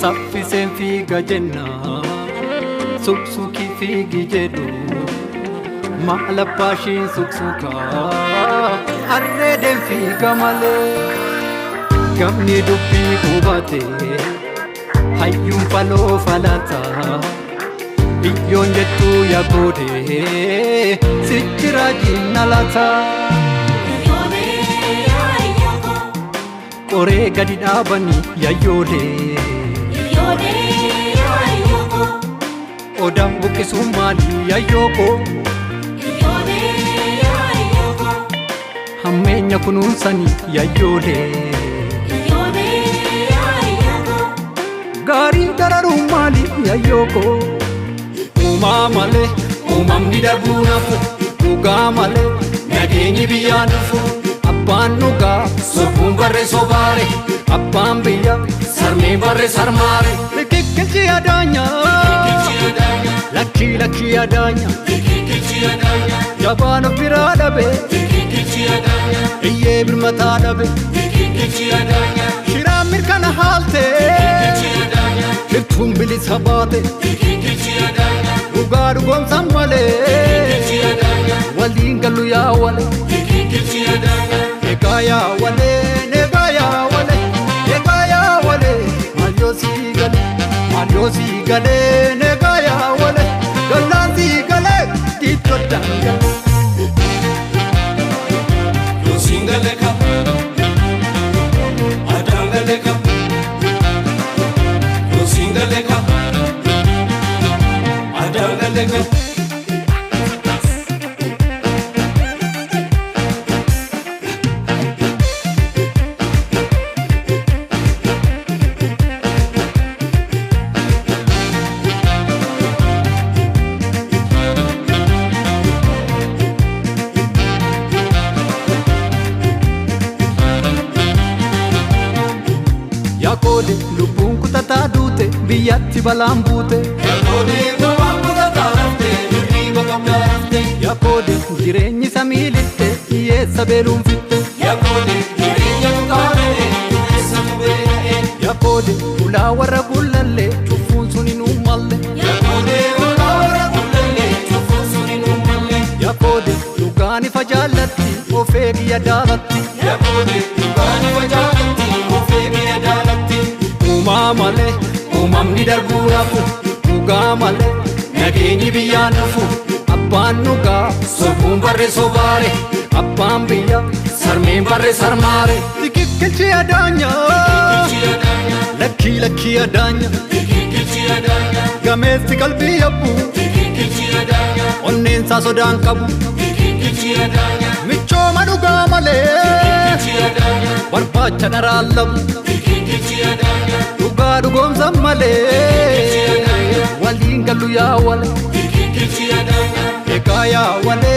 saffiseen fiiga jenna suqsuqii fiigi jedhu maala baashiin suqsuqaa arreedeen fiiga malee gamni dubbii hubate hayyuun faloo falataa biyyoon jettuu yagoodee sichira jinna lataa qoree gadi dhaabanii yayyoolee odaan buqqisuun maalii yayyookoo hammeenya kunuunsanii yayyoolee gaarii dararuun maalii yayyookoo uumaa malee uumamni darbuu nafu dhugaa malee nageenyi biyyaan dhufu abbaan dhugaa sobbuun barree sobaare abbaan biyya sarmee barree sarmaare kilchi adaanya lakki adaanya jabaan of biraa dhabe iyyee birmataa dhabe shiraan mirkana haalte hirtuun bilisa baate dhugaa dhugoomsan malee waliin gallu yaa wale egaa yaa wale negaa yaa wale egaa yaa wale maalyoo sii galee negaa yaa wale gallaan sii galee diittoo daangale yoo siin galee kam adaan galee kam yoo siin galee kam adaan galee kam Yakoode lubbuun kutataa duute biyyatti balaan buute Yakoode lubbuun kutataa duute hirriiba qabdaa rafte Yakoode jireenyi samii lixxe hiyyeessa beeluun fixxe Yakoode jireenya dhugaadhee hiyyeessa mubee'ee Yakoode ulaa warra gullallee cuffuun sun hin uummalle Yakoode ulaa warra gullallee cuffuun sun hin uummalle Yakoode dhugaan ifa jaallatti of eegiyya daalatti Yakoode dhugaan ifa jaallatti of eegiyya daalatti uumaa malee uumamni darbuu nafu dhugaa malee nageenyi biyyaan dhufu abbaan dhugaa sobbuun barree sobaare abbaan biyya sarmeen barree sarmaare kilchi adaanya lakki adaanya gameessi qalbii yabbuu onneensaa sodaan qabu michooma dhugaa malee barbaacha dharaan labu dhugaa dhugoomsan malee waliin gallu yaa wale egaa yaa wale